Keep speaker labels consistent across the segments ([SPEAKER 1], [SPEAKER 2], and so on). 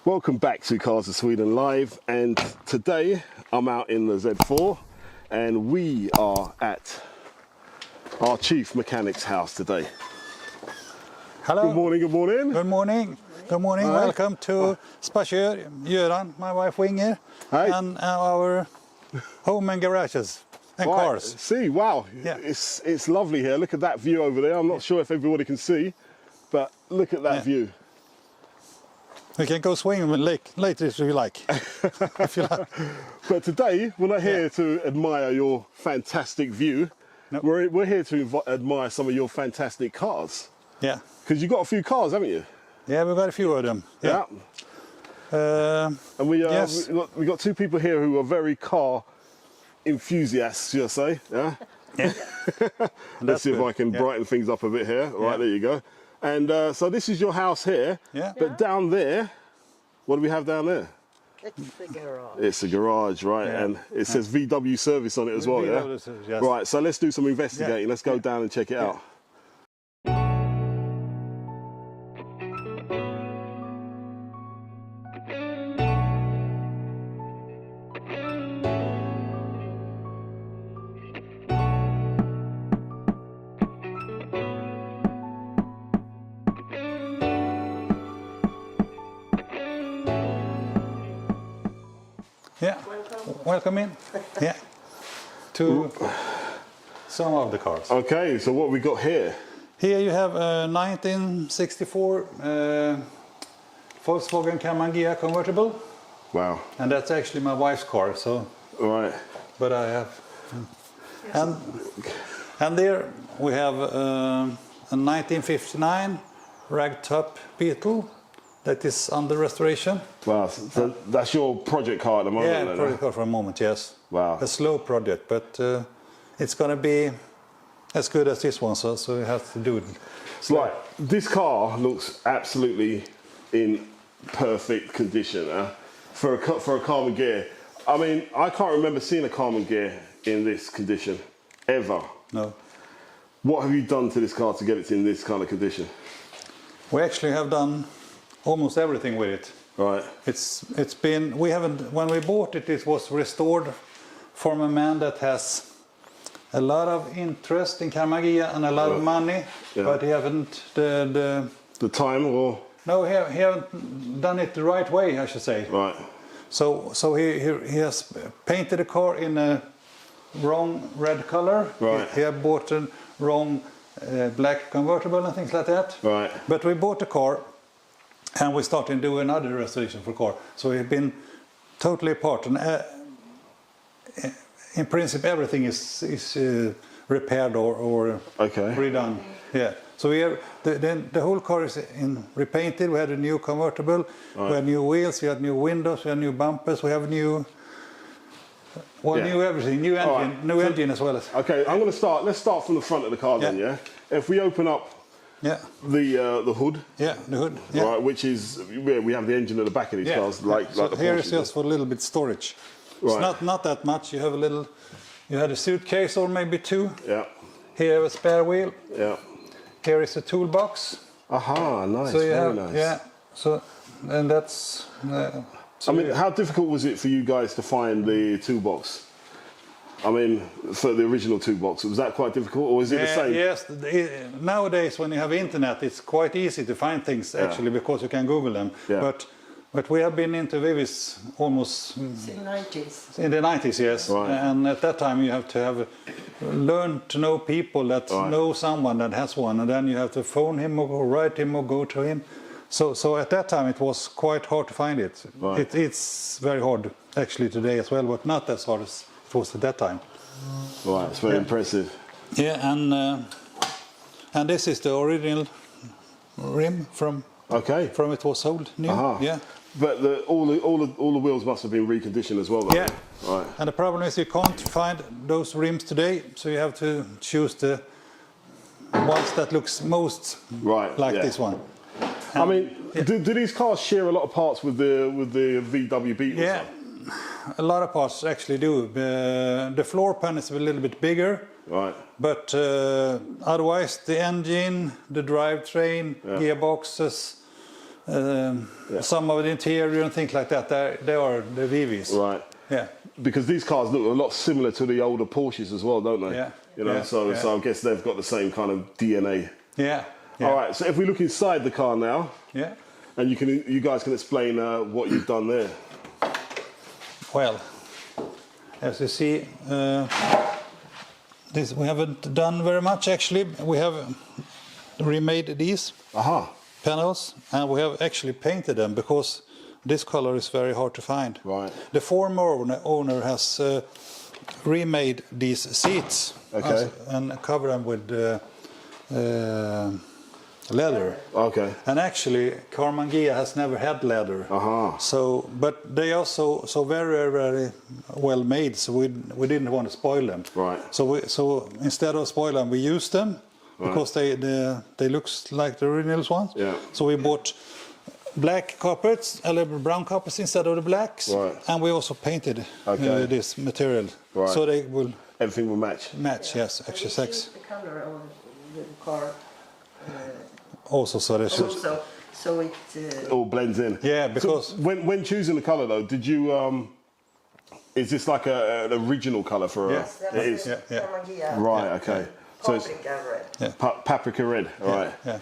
[SPEAKER 1] Welcome back to Cars of Sweden Live, and today I'm out in the Z4 and we are at our chief mechanic's house today.
[SPEAKER 2] Hello.
[SPEAKER 1] Good morning, good morning.
[SPEAKER 2] Good morning. Good morning.
[SPEAKER 1] Hi.
[SPEAKER 2] Welcome to Spasier, Göran, my wife Winger,
[SPEAKER 1] Hi.
[SPEAKER 2] and our home and garages and
[SPEAKER 1] Right,
[SPEAKER 2] cars.
[SPEAKER 1] see, wow,
[SPEAKER 2] Yeah.
[SPEAKER 1] it's lovely here. Look at that view over there. I'm not sure if everybody can see, but look at that
[SPEAKER 2] Yeah.
[SPEAKER 1] view.
[SPEAKER 2] We can go swimming in the lake later if you like. If you like.
[SPEAKER 1] But today, we're not here to admire your fantastic view.
[SPEAKER 2] Nope.
[SPEAKER 1] We're here to admire some of your fantastic cars.
[SPEAKER 2] Yeah.
[SPEAKER 1] Because you've got a few cars, haven't you?
[SPEAKER 2] Yeah, we've got a few of them. Yeah.
[SPEAKER 1] And
[SPEAKER 2] Yes.
[SPEAKER 1] we got two people here who are very car enthusiasts, you'll say. Yeah.
[SPEAKER 2] Yeah.
[SPEAKER 1] Let's see if
[SPEAKER 2] good.
[SPEAKER 1] I can
[SPEAKER 2] Yeah.
[SPEAKER 1] brighten things up a bit here. Right,
[SPEAKER 2] Yeah.
[SPEAKER 1] there you go. And so this is your house here.
[SPEAKER 2] Yeah.
[SPEAKER 1] But down there, what do we have down there?
[SPEAKER 3] It's the garage.
[SPEAKER 1] It's a garage, right?
[SPEAKER 2] Yeah.
[SPEAKER 1] And it says VW service on it as well, yeah?
[SPEAKER 2] VW service, yes.
[SPEAKER 1] Right, so let's do some investigating.
[SPEAKER 2] Yeah.
[SPEAKER 1] Let's go down and check it out.
[SPEAKER 2] Yeah. Welcome in. Yeah. To some of the cars.
[SPEAKER 1] Okay, so what we got here?
[SPEAKER 2] Here you have a 1964 Volkswagen Karmann Ghia convertible,
[SPEAKER 1] Wow.
[SPEAKER 2] and that's actually my wife's car. So,
[SPEAKER 1] Right.
[SPEAKER 2] but I have, and there we have a 1959 ragtop Beetle that is under restoration.
[SPEAKER 1] Wow, so that's your project car at the moment,
[SPEAKER 2] Yeah,
[SPEAKER 1] then,
[SPEAKER 2] project car for a moment, yes.
[SPEAKER 1] Wow.
[SPEAKER 2] A slow project, but it's going to be as good as this one, so you have to do it.
[SPEAKER 1] It's like, this car looks absolutely in perfect condition for a Karmann Ghia. I mean, I can't remember seeing a Karmann Ghia in this condition, ever.
[SPEAKER 2] No.
[SPEAKER 1] What have you done to this car to get it in this kind of condition?
[SPEAKER 2] We actually have done almost everything with it.
[SPEAKER 1] Right.
[SPEAKER 2] It's been, we haven't, when we bought it, it was restored from a man that has a lot of interest in Karmann Ghia and a lot of money,
[SPEAKER 1] Yeah.
[SPEAKER 2] but he haven't
[SPEAKER 1] The time or?
[SPEAKER 2] no, he haven't done it the right way, I should say.
[SPEAKER 1] Right.
[SPEAKER 2] So he has painted the car in a wrong red color.
[SPEAKER 1] Right.
[SPEAKER 2] He had bought a wrong black convertible and things like that.
[SPEAKER 1] Right.
[SPEAKER 2] But we bought the car and we started to do another restoration for the car. So we've been totally apart. And in principle, everything is repaired or
[SPEAKER 1] Okay.
[SPEAKER 2] redone. Yeah. So we have the whole car is repainted. We had a new convertible.
[SPEAKER 1] Right.
[SPEAKER 2] We had new wheels. We had new windows. We had new bumpers. We have new. Well,
[SPEAKER 1] Yeah.
[SPEAKER 2] new everything. New engine.
[SPEAKER 1] right.
[SPEAKER 2] New engine as well as.
[SPEAKER 1] Okay, I'm going to start. Let's start from the front of the car then,
[SPEAKER 2] Yeah.
[SPEAKER 1] yeah? If we open up
[SPEAKER 2] Yeah.
[SPEAKER 1] the hood,
[SPEAKER 2] Yeah. The hood. Yeah.
[SPEAKER 1] right, which is where we have the engine at the back of these
[SPEAKER 2] Yeah.
[SPEAKER 1] cars, like
[SPEAKER 2] so
[SPEAKER 1] the
[SPEAKER 2] here
[SPEAKER 1] Porsches,
[SPEAKER 2] is just for a little bit storage.
[SPEAKER 1] Right.
[SPEAKER 2] It's not that much. You have a little. You had a suitcase or maybe two.
[SPEAKER 1] Yeah,
[SPEAKER 2] Here you have a spare wheel.
[SPEAKER 1] yeah.
[SPEAKER 2] Here is a toolbox.
[SPEAKER 1] Aha, nice,
[SPEAKER 2] So you
[SPEAKER 1] very
[SPEAKER 2] have
[SPEAKER 1] nice.
[SPEAKER 2] yeah. So and that's. So
[SPEAKER 1] I mean, how difficult was it for you guys to find the toolbox? I mean, for the original toolbox, was that quite difficult, or is it the same?
[SPEAKER 2] Yes. Nowadays, when you have internet, it's quite easy to find things actually because you can Google them.
[SPEAKER 1] Yeah.
[SPEAKER 2] But we have been into Vivis almost
[SPEAKER 3] It's in the 90s.
[SPEAKER 2] in the 90s, yes.
[SPEAKER 1] Right.
[SPEAKER 2] And at that time, you have to learn to know people that
[SPEAKER 1] Right.
[SPEAKER 2] know someone that has one, and then you have to phone him or write him or go to him. So at that time, it was quite hard to find it.
[SPEAKER 1] Right.
[SPEAKER 2] It's very hard actually today as well, but not as hard as it was at that time.
[SPEAKER 1] Right, it's very impressive.
[SPEAKER 2] Yeah, and this is the original rim from
[SPEAKER 1] Okay,
[SPEAKER 2] it was sold new.
[SPEAKER 1] Aha.
[SPEAKER 2] Yeah,
[SPEAKER 1] but all the wheels must have been reconditioned as well, though.
[SPEAKER 2] yeah.
[SPEAKER 1] Right.
[SPEAKER 2] And the problem is you can't find those rims today, so you have to choose the ones that looks most
[SPEAKER 1] Right,
[SPEAKER 2] like
[SPEAKER 1] yeah.
[SPEAKER 2] this one.
[SPEAKER 1] I mean, do these cars share a lot of parts with the VW Beetle?
[SPEAKER 2] Yeah, a lot of parts actually do. The floor pan is a little bit bigger.
[SPEAKER 1] Right.
[SPEAKER 2] But otherwise, the engine, the drivetrain, gearboxes, Some of the interior and things like that, they are the VWs.
[SPEAKER 1] Right.
[SPEAKER 2] Yeah.
[SPEAKER 1] Because these cars look a lot similar to the older Porsches as well, don't they?
[SPEAKER 2] Yeah.
[SPEAKER 1] You know,
[SPEAKER 2] Yeah.
[SPEAKER 1] so I guess they've got the same kind of DNA.
[SPEAKER 2] Yeah. Yeah.
[SPEAKER 1] All right. So if we look inside the car now,
[SPEAKER 2] Yeah.
[SPEAKER 1] and you guys can explain what you've done there.
[SPEAKER 2] Well, as you see, this we haven't done very much actually. We have remade these
[SPEAKER 1] Aha.
[SPEAKER 2] panels and we have actually painted them because this color is very hard to find.
[SPEAKER 1] Right.
[SPEAKER 2] The former owner has remade these seats and covered them with leather.
[SPEAKER 1] Okay.
[SPEAKER 2] And actually, Karmann Ghia has never had leather.
[SPEAKER 1] Aha.
[SPEAKER 2] So, but they are so very, very well made. So we didn't want to spoil them.
[SPEAKER 1] Right.
[SPEAKER 2] So instead of spoil them, we used them because they look like the original ones.
[SPEAKER 1] Yeah.
[SPEAKER 2] So we bought black carpets, brown carpets instead of the blacks.
[SPEAKER 1] Right.
[SPEAKER 2] And we also painted this material.
[SPEAKER 1] Right.
[SPEAKER 2] So they will
[SPEAKER 1] Everything will match.
[SPEAKER 2] match. Yes,
[SPEAKER 3] We
[SPEAKER 2] actually
[SPEAKER 3] changed
[SPEAKER 2] sex.
[SPEAKER 3] the color of the car
[SPEAKER 2] Also, so they should.
[SPEAKER 3] also, so it
[SPEAKER 1] All blends in.
[SPEAKER 2] Yeah, because
[SPEAKER 1] So when choosing the color though, did you is this like an original color for
[SPEAKER 2] Yes.
[SPEAKER 1] a?
[SPEAKER 3] that
[SPEAKER 1] It
[SPEAKER 3] was
[SPEAKER 1] is.
[SPEAKER 3] the
[SPEAKER 2] Yeah.
[SPEAKER 3] Karmann Ghia
[SPEAKER 1] Right. Okay. So it's
[SPEAKER 3] paprika red.
[SPEAKER 1] paprika red. All right.
[SPEAKER 2] Yeah.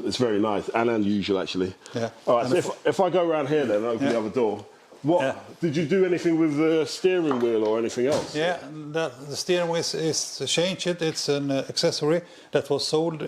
[SPEAKER 1] It's very nice and unusual actually.
[SPEAKER 2] Yeah.
[SPEAKER 1] All right.
[SPEAKER 2] And
[SPEAKER 1] So if I go around here then and open the other door, what did you do anything with the steering wheel or anything else?
[SPEAKER 2] Yeah, the steering wheel is changed. It's an accessory that was sold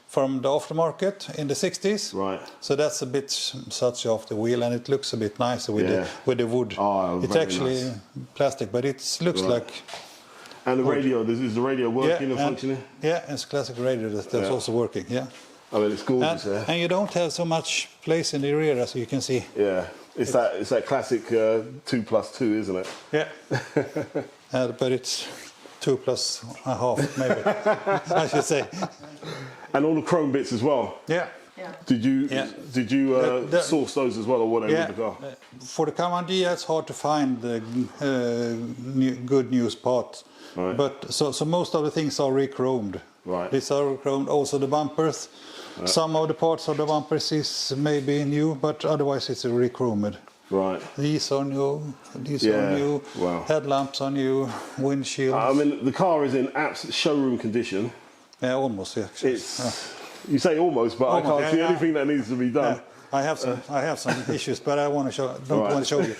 [SPEAKER 2] from the aftermarket in the 60s.
[SPEAKER 1] Right.
[SPEAKER 2] So that's a bit such off the wheel, and it looks a bit nicer with the wood.
[SPEAKER 1] Oh,
[SPEAKER 2] it's
[SPEAKER 1] very
[SPEAKER 2] actually
[SPEAKER 1] nice.
[SPEAKER 2] plastic, but it looks like
[SPEAKER 1] And the radio, is the radio working and functioning?
[SPEAKER 2] Yeah, it's classic radio that's also working. Yeah.
[SPEAKER 1] I mean, it's gorgeous there.
[SPEAKER 2] And you don't have so much place in the rear, as you can see.
[SPEAKER 1] Yeah. It's that classic 2+2, isn't it?
[SPEAKER 2] Yeah. But it's 2+1/2, maybe. I should say.
[SPEAKER 1] And all the chrome bits as well.
[SPEAKER 2] Yeah.
[SPEAKER 3] Yeah.
[SPEAKER 1] Did you
[SPEAKER 2] The-
[SPEAKER 1] source those as well, or whatever
[SPEAKER 2] Yeah.
[SPEAKER 1] with the car?
[SPEAKER 2] For the Karmann Ghia, it's hard to find the good news parts.
[SPEAKER 1] Right.
[SPEAKER 2] But so most of the things are re-chromed.
[SPEAKER 1] Right.
[SPEAKER 2] These are re-chromed. Also the bumpers. Some of the parts of the bumpers is maybe new, but otherwise it's re-chromed.
[SPEAKER 1] Right.
[SPEAKER 2] These are new. These are new.
[SPEAKER 1] Wow.
[SPEAKER 2] Headlamps are new. Windshield.
[SPEAKER 1] I mean, the car is in absolute showroom condition.
[SPEAKER 2] Yeah, almost. Yeah.
[SPEAKER 1] It's you say almost, but
[SPEAKER 2] Almost,
[SPEAKER 1] I can't see
[SPEAKER 2] yeah.
[SPEAKER 1] anything that needs to be done.
[SPEAKER 2] I have some issues, but I want to show. Don't
[SPEAKER 1] Right.
[SPEAKER 2] want to show you.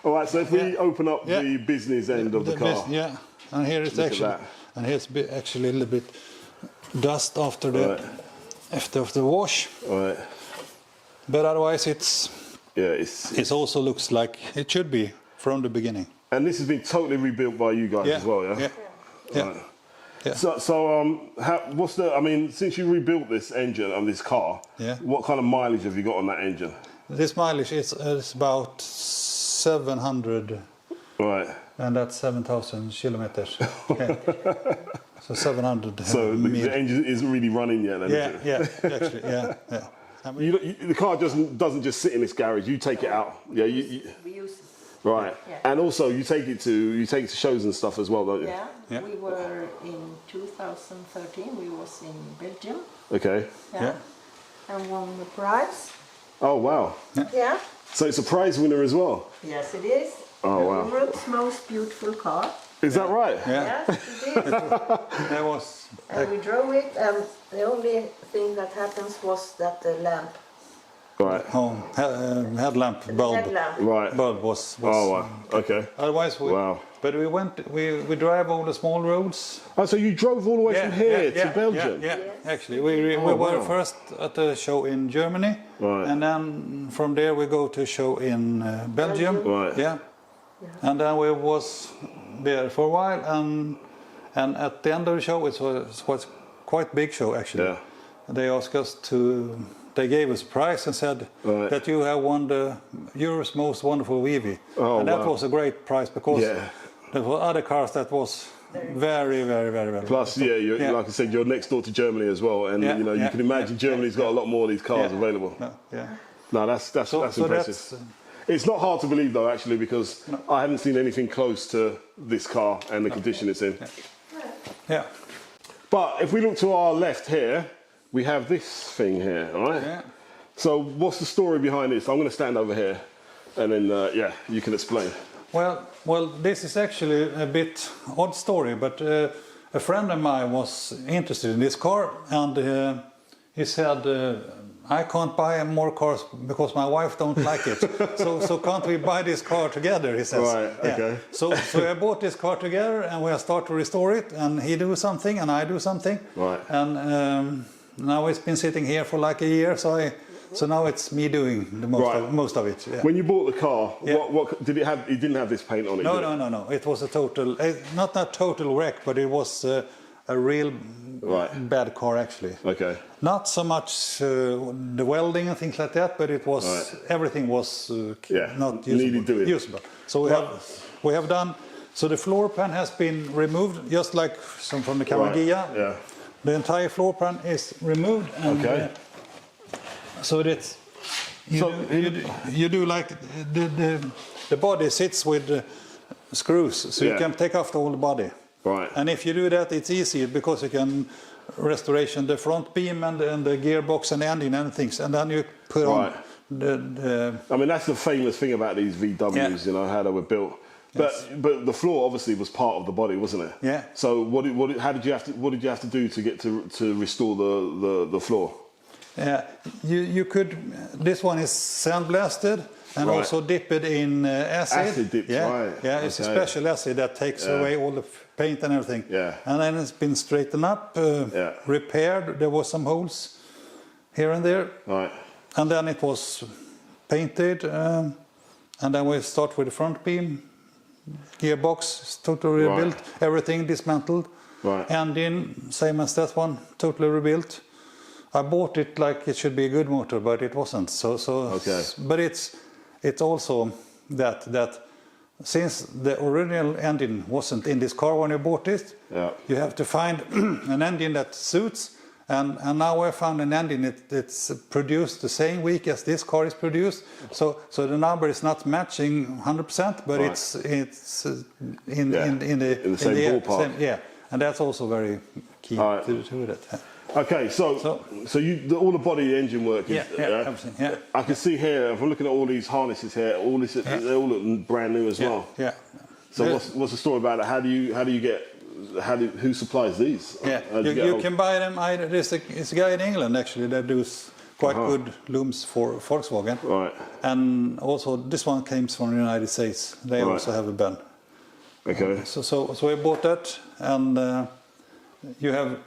[SPEAKER 1] All right. So if we open up the business end of the car,
[SPEAKER 2] Yeah, and here it's
[SPEAKER 1] Look at
[SPEAKER 2] actually,
[SPEAKER 1] that.
[SPEAKER 2] and here's actually a little bit dust after the wash,
[SPEAKER 1] all right.
[SPEAKER 2] but otherwise it's
[SPEAKER 1] It
[SPEAKER 2] also looks like it should be from the beginning.
[SPEAKER 1] and this has been totally rebuilt by you guys as well, yeah.
[SPEAKER 2] Yeah.
[SPEAKER 1] Right.
[SPEAKER 2] Yeah.
[SPEAKER 1] So what's the? I mean, since you rebuilt this engine on this car, what kind of mileage have you got on that engine?
[SPEAKER 2] This mileage is about 700,
[SPEAKER 1] Right.
[SPEAKER 2] and that's 7,000 kilometers. Okay. So 700.
[SPEAKER 1] So the
[SPEAKER 2] mil.
[SPEAKER 1] engine isn't really running yet, then. Is it?
[SPEAKER 2] Yeah, actually, yeah. I mean,
[SPEAKER 1] The car doesn't just sit in this garage. You take it out. Yeah.
[SPEAKER 3] We use it.
[SPEAKER 1] Right.
[SPEAKER 3] Yeah.
[SPEAKER 1] And also you take it to shows and stuff as well, don't you?
[SPEAKER 3] Yeah.
[SPEAKER 2] Yeah.
[SPEAKER 3] We were in 2013. We was in Belgium.
[SPEAKER 1] Okay.
[SPEAKER 2] Yeah.
[SPEAKER 3] And won the prize.
[SPEAKER 1] Oh wow.
[SPEAKER 3] Yeah.
[SPEAKER 1] So it's a prize winner as well.
[SPEAKER 3] Yes, it is.
[SPEAKER 1] Oh, wow.
[SPEAKER 3] Europe's most beautiful car.
[SPEAKER 1] Is that right?
[SPEAKER 2] Yeah.
[SPEAKER 3] Yes, it is.
[SPEAKER 2] There was.
[SPEAKER 3] And we drove it, and the only thing that happens was that the lamp,
[SPEAKER 1] Right.
[SPEAKER 2] Headlamp bulb.
[SPEAKER 3] headlamp.
[SPEAKER 1] Right.
[SPEAKER 2] Bulb was.
[SPEAKER 1] Oh wow. Okay.
[SPEAKER 2] Otherwise,
[SPEAKER 1] Wow.
[SPEAKER 2] But we drive all the small roads.
[SPEAKER 1] Oh, so you drove all the way from here to Belgium?
[SPEAKER 2] Yeah,
[SPEAKER 3] Yes.
[SPEAKER 2] actually, we were
[SPEAKER 1] wow.
[SPEAKER 2] first at the show in Germany,
[SPEAKER 1] Right.
[SPEAKER 2] and then from there we go to a show in Belgium.
[SPEAKER 1] Right.
[SPEAKER 2] Yeah. And then we was there for a while, and at the end of the show it was quite big show actually.
[SPEAKER 1] Yeah.
[SPEAKER 2] They asked us they gave us a prize and said
[SPEAKER 1] Right.
[SPEAKER 2] that you have won the Europe's most wonderful VW.
[SPEAKER 1] Oh,
[SPEAKER 2] and that
[SPEAKER 1] wow.
[SPEAKER 2] was a great prize because there were other cars that was very, very, very, very.
[SPEAKER 1] Plus, like I said, you're next door to Germany as well, and you can imagine Germany's got a lot more of these cars available.
[SPEAKER 2] Yeah.
[SPEAKER 1] No, that's impressive.
[SPEAKER 2] That's,
[SPEAKER 1] it's not hard to believe though, actually, because I haven't seen anything close to this car and the condition it's in.
[SPEAKER 2] yeah.
[SPEAKER 1] But if we look to our left here, we have this thing here, all right?
[SPEAKER 2] Yeah.
[SPEAKER 1] So what's the story behind this? I'm going to stand over here, and then yeah, you can explain.
[SPEAKER 2] Well, this is actually a bit odd story, but a friend of mine was interested in this car, and he said, I can't buy more cars because my wife don't like it. so can't we buy this car together, he says.
[SPEAKER 1] Right, okay.
[SPEAKER 2] So I bought this car together, and we start to restore it, and he do something and I do something.
[SPEAKER 1] Right.
[SPEAKER 2] And now it's been sitting here for like a year, so now it's me doing the most of it. Yeah.
[SPEAKER 1] When you bought the car,
[SPEAKER 2] Yeah.
[SPEAKER 1] what did it have? It didn't have this paint on it. did it?
[SPEAKER 2] No. It was a total, not total wreck, but it was a real bad car actually.
[SPEAKER 1] Okay.
[SPEAKER 2] Not so much the welding and things like that, but it was everything was not
[SPEAKER 1] needed doing.
[SPEAKER 2] usable. So we have done. So the floor pan has been removed, just like some from the Karmann Ghia.
[SPEAKER 1] Yeah.
[SPEAKER 2] The entire floor pan is removed. And,
[SPEAKER 1] Okay.
[SPEAKER 2] so that's you do like the body sits with screws, so you can take off the whole body.
[SPEAKER 1] Right.
[SPEAKER 2] And if you do that, it's easy because you can restoration the front beam and the gearbox and the engine and things, and then you put on the.
[SPEAKER 1] I mean, that's the famous thing about these VWs, you know, how they were built. But the floor obviously was part of the body, wasn't it?
[SPEAKER 2] Yeah.
[SPEAKER 1] So what did you have to do to get to restore the floor?
[SPEAKER 2] Yeah, you could. This one is sandblasted and also dipped in acid.
[SPEAKER 1] Acid dipped, right?
[SPEAKER 2] Yeah, it's a special acid that takes away all the paint and everything.
[SPEAKER 1] Yeah.
[SPEAKER 2] And then it's been straightened up, repaired. There was some holes here and there.
[SPEAKER 1] Right.
[SPEAKER 2] And then it was painted, and then we start with the front beam, gearbox totally rebuilt, everything dismantled.
[SPEAKER 1] Right.
[SPEAKER 2] Engine, same as that one, totally rebuilt. I bought it like it should be a good motor, but it wasn't. But it's also that since the original engine wasn't in this car when you bought it, you have to find an engine that suits. And now I found an engine that's produced the same week as this car is produced. So the number is not matching 100%, but it's in the
[SPEAKER 1] same ballpark.
[SPEAKER 2] And that's also very key to that.
[SPEAKER 1] Okay, so all the body engine work is
[SPEAKER 2] everything. Yeah.
[SPEAKER 1] I can see here, if I'm looking at all these harnesses here, they all look brand new as well.
[SPEAKER 2] Yeah.
[SPEAKER 1] So what's the story about it? Who supplies these?
[SPEAKER 2] Yeah, you can buy them either. It's a guy in England actually that does quite good looms for Volkswagen.
[SPEAKER 1] Right.
[SPEAKER 2] And also this one comes from the United States. They also have a band.
[SPEAKER 1] Okay.
[SPEAKER 2] So we bought that, and you have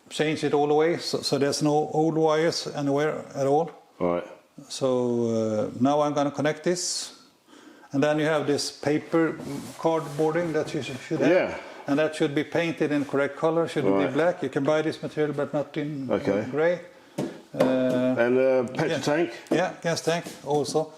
[SPEAKER 2] changed it all the way, so there's no old wires anywhere at all.
[SPEAKER 1] Right.
[SPEAKER 2] So now I'm going to connect this, and then you have this paper cardboarding that you should have.
[SPEAKER 1] Yeah.
[SPEAKER 2] And that should be painted in the correct color. Should it be black? You can buy this material, but not in grey.
[SPEAKER 1] And petrol tank?
[SPEAKER 2] Yeah, gas tank also.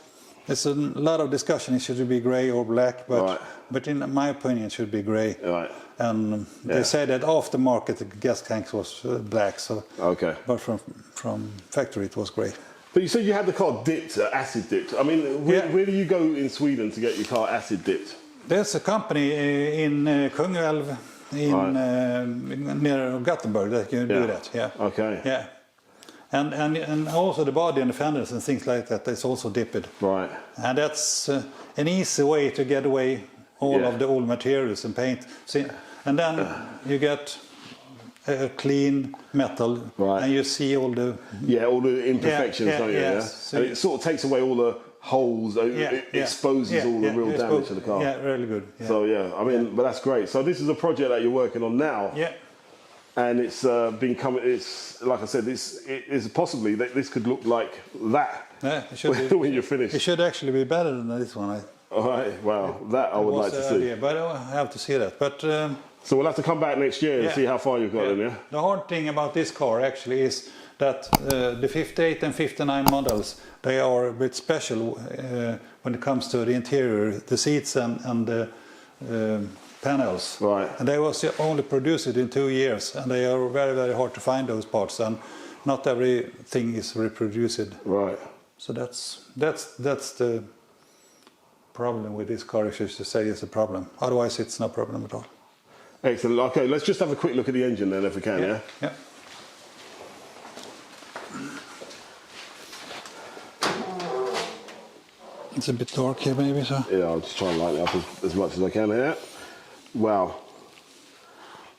[SPEAKER 2] There's a lot of discussion. It should be grey or black, but in my opinion, it should be grey.
[SPEAKER 1] Right.
[SPEAKER 2] And they say that aftermarket the gas tank was black. So.
[SPEAKER 1] Okay.
[SPEAKER 2] But from factory it was grey.
[SPEAKER 1] But you said you had the car dipped, acid dipped. I mean, where do you go in Sweden to get your car acid dipped?
[SPEAKER 2] There's a company in Kungälv near Gothenburg that can do that. Yeah.
[SPEAKER 1] Okay.
[SPEAKER 2] Yeah. And also the body and the fenders and things like that is also dipped.
[SPEAKER 1] Right.
[SPEAKER 2] And that's an easy way to get away all of the old materials and paint. And then you get a clean metal, and you see all the
[SPEAKER 1] all the imperfections, don't you?
[SPEAKER 2] Yeah.
[SPEAKER 1] So and it sort of takes away all the holes. It exposes all the real damage to the car.
[SPEAKER 2] Yeah, really good. Yeah.
[SPEAKER 1] So I mean, but that's great. So this is a project that you're working on now.
[SPEAKER 2] Yeah.
[SPEAKER 1] And it's been coming. It's like I said. It is possibly that this could look like that.
[SPEAKER 2] Yeah, it should be,
[SPEAKER 1] when you're finished.
[SPEAKER 2] It should actually be better than this one.
[SPEAKER 1] All right. Wow. That I would like to see.
[SPEAKER 2] Idea, but I have to see that. But
[SPEAKER 1] so we'll have to come back next year and see how far you've got in. Yeah.
[SPEAKER 2] The hard thing about this car actually is that the 58 and 59 models, they are a bit special when it comes to the interior, the seats and the panels.
[SPEAKER 1] Right.
[SPEAKER 2] And they was only produced in 2 years, and they are very, very hard to find those parts, and not everything is reproduced.
[SPEAKER 1] Right.
[SPEAKER 2] So that's the problem with this car, if you should say it's a problem. Otherwise, it's no problem at all.
[SPEAKER 1] Excellent. Okay, let's just have a quick look at the engine then, if we can. Yeah.
[SPEAKER 2] It's a bit dark here, maybe. So
[SPEAKER 1] Yeah, I'll just try and lighten it up as much as I can here. Wow.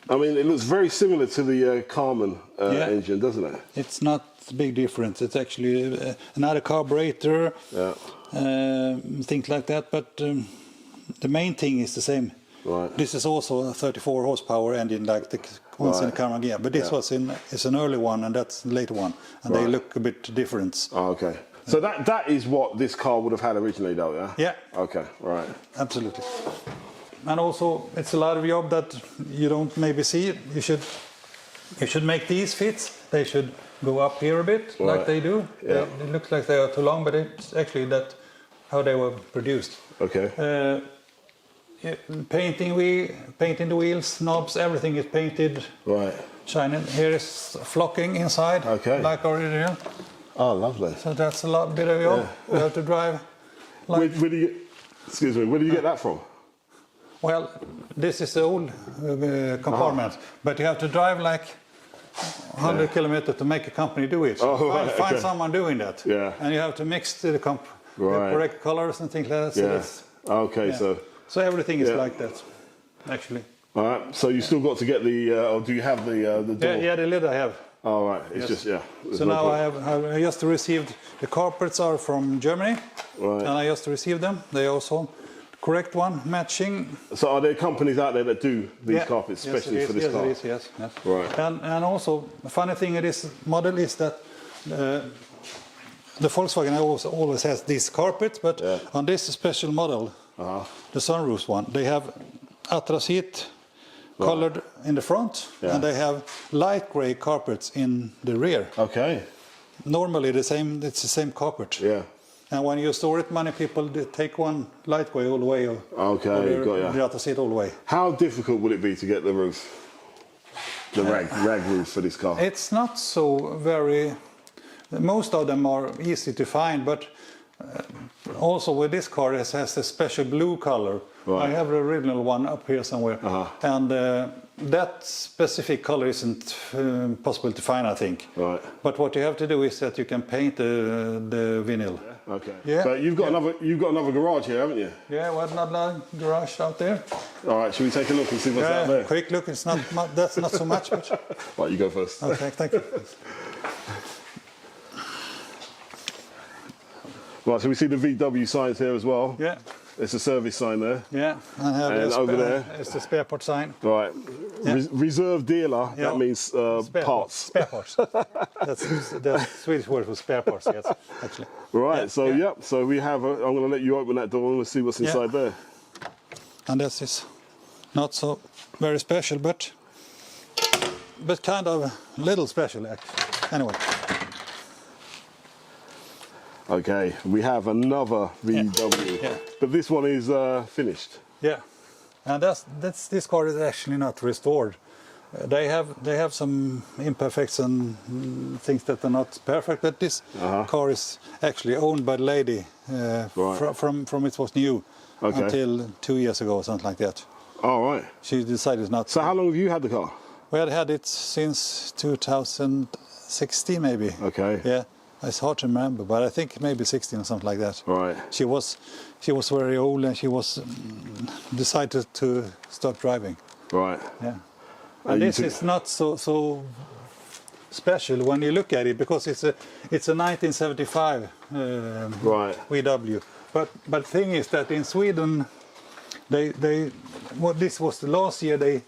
[SPEAKER 1] I mean, it looks very similar to the Karmann engine, doesn't it?
[SPEAKER 2] it's not a big difference. It's actually another carburetor, things like that. But the main thing is the same.
[SPEAKER 1] Right.
[SPEAKER 2] This is also a 34 horsepower engine like the ones in the Karmann Ghia. But this was is an early one, and that's the later one, and they look a bit different.
[SPEAKER 1] Oh, okay. So that is what this car would have had originally, though, yeah?
[SPEAKER 2] Yeah.
[SPEAKER 1] Okay, right.
[SPEAKER 2] Absolutely. And also, it's a lot of job that you don't maybe see. You should make these fits. They should go up here a bit, like they do.
[SPEAKER 1] Yeah.
[SPEAKER 2] It looks like they are too long, but it's actually that how they were produced.
[SPEAKER 1] Okay.
[SPEAKER 2] Painting the wheels, knobs, everything is painted.
[SPEAKER 1] Right.
[SPEAKER 2] Shining. Here is flocking inside, like original.
[SPEAKER 1] Oh, lovely.
[SPEAKER 2] So that's a lot bit of job.
[SPEAKER 1] Yeah.
[SPEAKER 2] You have to drive. Like,
[SPEAKER 1] Where do you, excuse me, where do you get that from?
[SPEAKER 2] well, this is the old compartment, but you have to drive like 100 kilometers to make a company do it.
[SPEAKER 1] Oh, right,
[SPEAKER 2] find someone doing that.
[SPEAKER 1] Yeah.
[SPEAKER 2] And you have to mix the correct colors and things like that. So
[SPEAKER 1] Yeah. Okay,
[SPEAKER 2] so everything is like that, actually.
[SPEAKER 1] All right. So you still got to get the, or do you have the door?
[SPEAKER 2] Yeah, the lid I have.
[SPEAKER 1] Oh, right. It's just
[SPEAKER 2] So now I just received the carpets are from Germany,
[SPEAKER 1] Right.
[SPEAKER 2] and I just received them. They also correct one matching.
[SPEAKER 1] So are there companies out there that do these carpets, especially for this car?
[SPEAKER 2] Yes.
[SPEAKER 1] Right.
[SPEAKER 2] And also, the funny thing in this model is that the Volkswagen always has these carpets, but on this special model, the sunroof one, they have Atlas heat colored in the front, and they have light gray carpets in the rear.
[SPEAKER 1] Okay.
[SPEAKER 2] Normally, it's the same carpet.
[SPEAKER 1] Yeah.
[SPEAKER 2] And when you store it, many people take one light gray all the way, or the Atlas heat all the way.
[SPEAKER 1] How difficult would it be to get the roof, the rag roof for this car?
[SPEAKER 2] It's not so very. Most of them are easy to find, but also with this car, it has a special blue color.
[SPEAKER 1] Right.
[SPEAKER 2] I have the original one up here somewhere, and that specific color isn't possible to find, I think.
[SPEAKER 1] Right.
[SPEAKER 2] But what you have to do is that you can paint the vinyl.
[SPEAKER 1] Okay.
[SPEAKER 2] Yeah.
[SPEAKER 1] But you've got another garage here, haven't you?
[SPEAKER 2] Yeah, well, another garage out there.
[SPEAKER 1] All right. Should we take a look and see what's out there?
[SPEAKER 2] Quick look. It's not that's not so much. But...
[SPEAKER 1] Right, you go first.
[SPEAKER 2] Okay, thank you.
[SPEAKER 1] Right, so we see the VW signs here as well.
[SPEAKER 2] Yeah.
[SPEAKER 1] There's a service sign there.
[SPEAKER 2] Yeah,
[SPEAKER 1] And over there.
[SPEAKER 2] It's the spare part sign.
[SPEAKER 1] Right.
[SPEAKER 2] Yeah.
[SPEAKER 1] Reserve dealer, that means parts.
[SPEAKER 2] Spare parts. That's the Swedish word for spare parts, yes, actually.
[SPEAKER 1] Right, so we have, I'm going to let you open that door and we'll see what's inside there.
[SPEAKER 2] And this is not so very special, but kind of little special, actually. Anyway.
[SPEAKER 1] Okay, we have another VW, but this one is finished.
[SPEAKER 2] Yeah, and this car is actually not restored. They have some imperfections and things that are not perfect, but this car is actually owned by the lady from it was new until 2 years ago or something like that.
[SPEAKER 1] All right.
[SPEAKER 2] She decided not.
[SPEAKER 1] So how long have you had the car?
[SPEAKER 2] We had it since 2016 maybe.
[SPEAKER 1] Okay.
[SPEAKER 2] Yeah. It's hard to remember, but I think maybe 16 or something like that.
[SPEAKER 1] Right.
[SPEAKER 2] She was very old, and she was decided to stop driving.
[SPEAKER 1] Right.
[SPEAKER 2] Yeah. And this is not so special when you look at it, because it's a 1975 VW. But the thing is that in Sweden, this was the last year they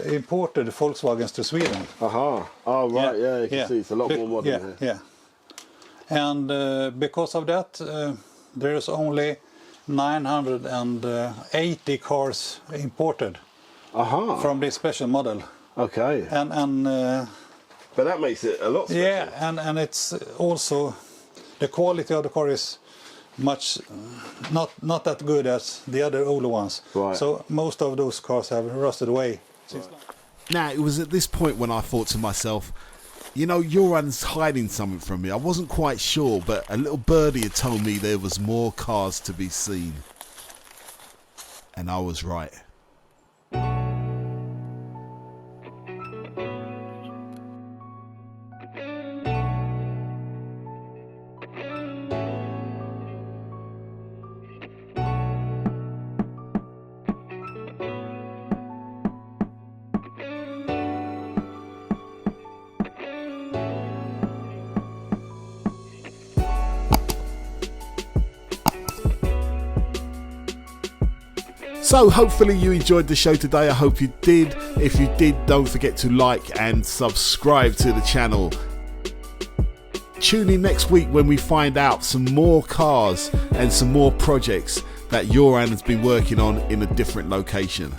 [SPEAKER 2] imported Volkswagens to Sweden.
[SPEAKER 1] Oh right. Yeah, you can see it's a lot more modern here.
[SPEAKER 2] Yeah. And because of that, there's only 980 cars imported from this special model.
[SPEAKER 1] Okay.
[SPEAKER 2] And
[SPEAKER 1] but that makes it a lot special.
[SPEAKER 2] Yeah, and it's also the quality of the car is much not that good as the other older ones.
[SPEAKER 1] Right.
[SPEAKER 2] So most of those cars have rusted away.
[SPEAKER 4] Now, it was at this point when I thought to myself, you know, Joran's hiding something from me. I wasn't quite sure, but a little birdie had told me there was more cars to be seen. And I was right. So hopefully you enjoyed the show today. I hope you did. If you did, don't forget to like and subscribe to the channel. Tune in next week when we find out some more cars and some more projects that Joran has been working on in a different location.